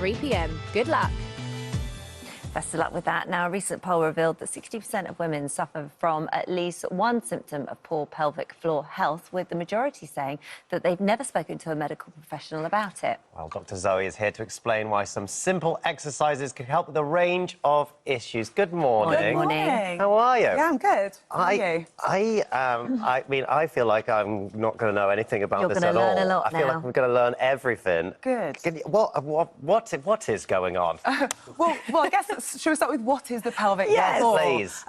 3 p.m. Good luck. Best of luck with that. Now, a recent poll revealed that 60% of women suffer from at least one symptom of poor pelvic floor health, with the majority saying that they've never spoken to a medical professional about it. Well, Dr. Zoe is here to explain why some simple exercises can help with a range of issues. Good morning. Good morning. How are you? Yeah, I'm good. How are you? I mean, I feel like I'm not going to know anything about this at all. You're going to learn a lot I feel like I'm going to learn everything. Good. What is going on? Well, I guess should we start with what is the pelvic Yes, floor? please.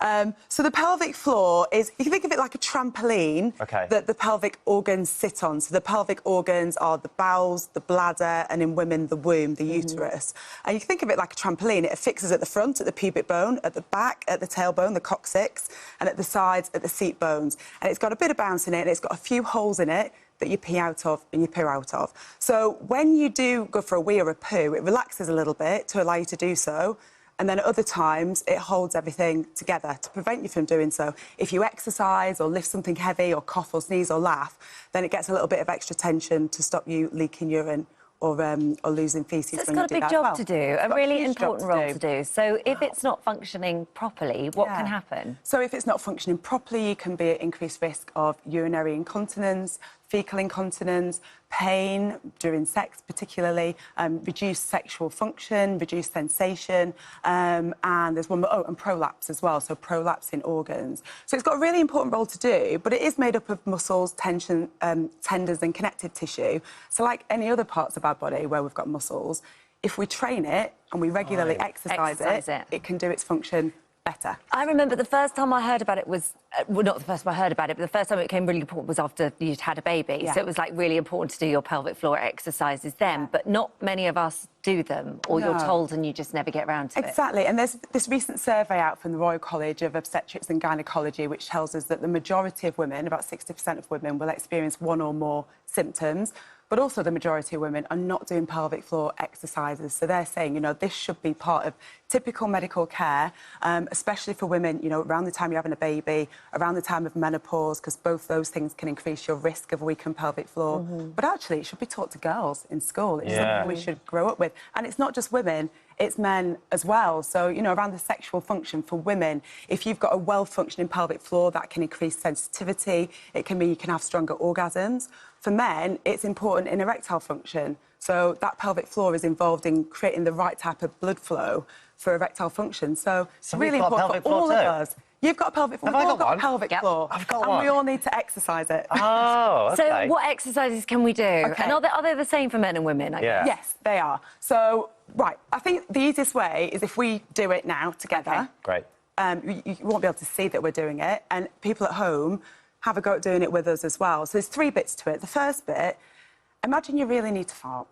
So the pelvic floor is, you can think of it like a trampoline that the pelvic organs sit on. So the pelvic organs are the bowels, the bladder, and in women, the womb, the uterus. And you can think of it like a trampoline. It affixes at the front, at the pubic bone, at the back, at the tailbone, the coccyx, and at the sides, at the seat bones. And it's got a bit of bounce in it, and it's got a few holes in it that you pee out of and you poo out of. So when you do go for a wee or a poo, it relaxes a little bit to allow you to do so. And then at other times, it holds everything together to prevent you from doing so. If you exercise or lift something heavy or cough or sneeze or laugh, then it gets a little bit of extra tension to stop you leaking urine or losing faeces. So it's got a big job to do, a really important role to do. So if it's not functioning properly, what can happen? So if it's not functioning properly, you can be at increased risk of urinary incontinence, fecal incontinence, pain during sex particularly, reduced sexual function, reduced sensation, and there's one more, and prolapse as well, so prolapse in organs. So it's got a really important role to do, but it is made up of muscles, tension, tendons and connective tissue. So like any other parts of our body where we've got muscles, if we train it and we regularly exercise it, it can do its function better. I remember the first time I heard about it was, well, not the first time I heard about it, but the first time it became really important was after you'd had a baby. Yeah. So it was, like, really important to do your pelvic floor exercises then, but not many of us do them, or you're told and you just never get around to it. Exactly, and there's this recent survey out from the Royal College of Obstetrics and Gynaecology which tells us that the majority of women, about 60% of women, will experience one or more symptoms. But also the majority of women are not doing pelvic floor exercises. So they're saying, you know, this should be part of typical medical care, especially for women, you know, around the time you're having a baby, around the time of menopause, because both those things can increase your risk of a weakened pelvic floor. But actually, it should be taught to girls in school. It's something we should grow up with. And it's not just women, it's men as well. So, you know, around the sexual function for women, if you've got a well-functioning pelvic floor, that can increase sensitivity. It can mean you can have stronger orgasms. For men, it's important in erectile function. So that pelvic floor is involved in creating the right type of blood flow for erectile function. So it's really important for all of us. You've got a pelvic floor. We've all got a pelvic floor. I've got one. one. And we all need to exercise it. Oh, OK. So what exercises can we do? OK. And are they the same for men and women, I guess? Yes, they are. So, right, I think the easiest way is if we do it now together. Great. You won't be able to see that we're doing it, and people at home have a go at doing it with us as well. So there's 3 bits to it. The first bit, imagine you really need to fart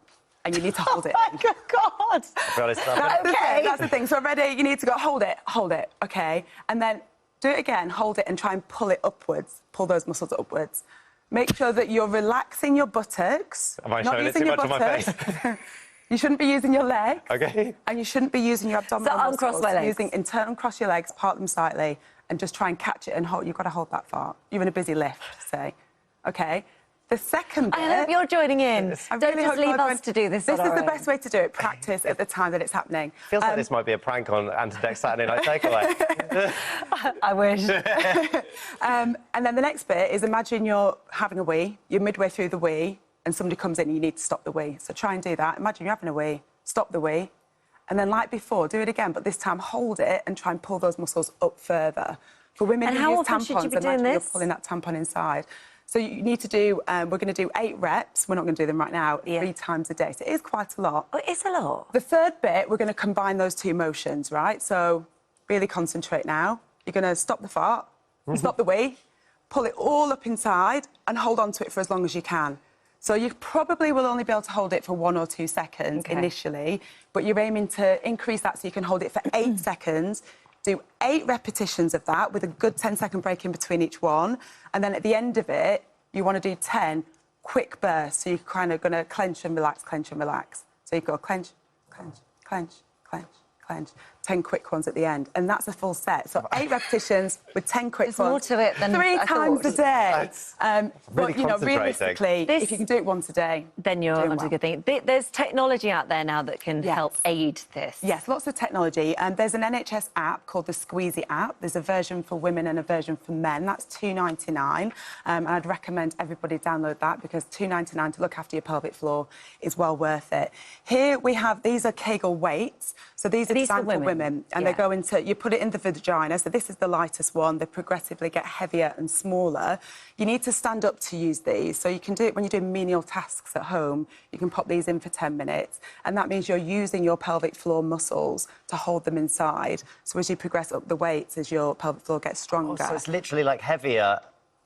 and you need to hold it. Oh, my God! To be honest, That's the thing. So ready, you need to go, hold it, OK? And then do it again, hold it and try and pull it upwards. Pull those muscles upwards. Make sure that you're relaxing your buttocks. Am I not showing it using too your much on my buttocks. face? You shouldn't be using your legs. OK. And you shouldn't be using your abdominal muscles. uncross my legs. Using internal cross your legs, part them slightly, and just try and catch it and hold. You've got to hold that fart. You're in a busy lift, say. OK? The second bit... I hope you're joining in. I Don't really just hope leave us to do this. This is the best way to do it. Practice at the time that it's happening. Feels like this might be a prank on Antidex Saturday Night Takeaway. I wish. And then the next bit is imagine you're having a wee, you're midway through the wee, and somebody comes in and you need to stop the wee. So try and do that. Imagine you're having a wee, stop the wee, and then like before, do it again, but this time hold it and try and pull those muscles up further. For women who use tampons, imagine you're pulling that tampon inside. So you need to do, we're going to do 8 reps. We're not going to do them right now, 3 times a day. So it is quite a lot. Oh, it's a lot. The third bit, we're going to combine those 2 motions, right? So really concentrate now. You're going to stop the fart, stop the wee, pull it all up inside and hold on to it for as long as you can. So you probably will only be able to hold it for 1 or 2 seconds initially, but you're aiming to increase that so you can hold it for 8 seconds. Do 8 repetitions of that with a good 10-second break in between each one. And then at the end of it, you want to do 10 quick bursts. So you're kind of going to clench and relax, clench and relax. So you go clench, clench, clench, clench, clench. 10 quick ones at the end, and that's a full set. So 8 repetitions with 10 quick There's ones. more to it than 3 I times thought. a day. Really but, you know, concentrating. realistically, if you can do it once a day, Then you're doing onto a well. good thing. There's technology out there now that can Yes. help aid this. Yes, lots of technology. There's an NHS app called the Squeezy app. There's a version for women and a version for men. That's £2.99. And I'd recommend everybody download that because £2.99 to look after your pelvic floor is well worth it. Here we have, these are Kegel weights. So these are designed for women. And they go into, you put it in the vagina. So this is the lightest one. They progressively get heavier and smaller. You need to stand up to use these. So you can do it when you're doing menial tasks at home. You can pop these in for 10 minutes. And that means you're using your pelvic floor muscles to hold them inside. So as you progress up the weights, as your pelvic floor gets stronger. Oh, so it's literally like heavier,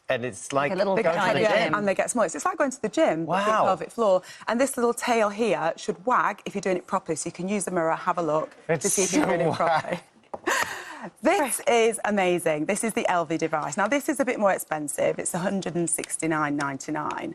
and it's like a little They get going to the heavier gym. and they get smaller. So it's like going to the gym, but for your Wow. pelvic floor. And this little tail here should wag if you're doing it properly. So you can use the mirror, have a look to It's see if you're doing so it properly. This is amazing. This is the Elvie device. Now, this is a bit more expensive. It's £169.99,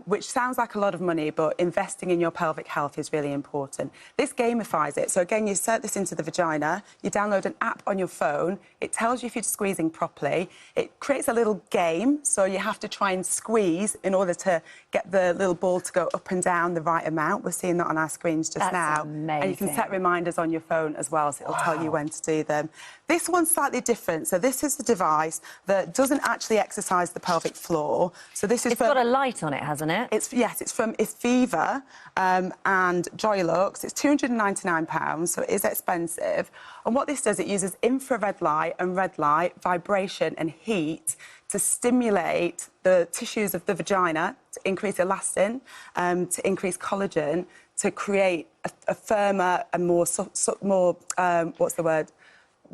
which sounds like a lot of money, but investing in your pelvic health is really important. This gamifies it. So, again, you insert this into the vagina, you download an app on your phone, it tells you if you're squeezing properly, it creates a little game, so you have to try and squeeze in order to get the little ball to go up and down the right amount. We're seeing that on our screens just now. Amazing. And you can set reminders on your phone as well, so it'll tell you when to do them. This one's slightly different. So this is a device that doesn't actually exercise the pelvic floor. So this is It's got a light on it, hasn't it? it's from Viva and Joylux. It's £299, so it is expensive. And what this does, it uses infrared light and red light, vibration and heat to stimulate the tissues of the vagina, to increase elastin, to increase collagen, to create a firmer and more, what's the word?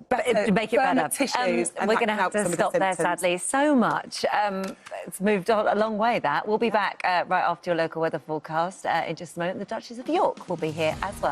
To make it firmer better. tissues. And We're that going to can have help some to of the stop there, symptoms. sadly. So much. It's moved on a long way, that. We'll be back right after your local weather forecast in just a moment. The Duchess of York will be here as well.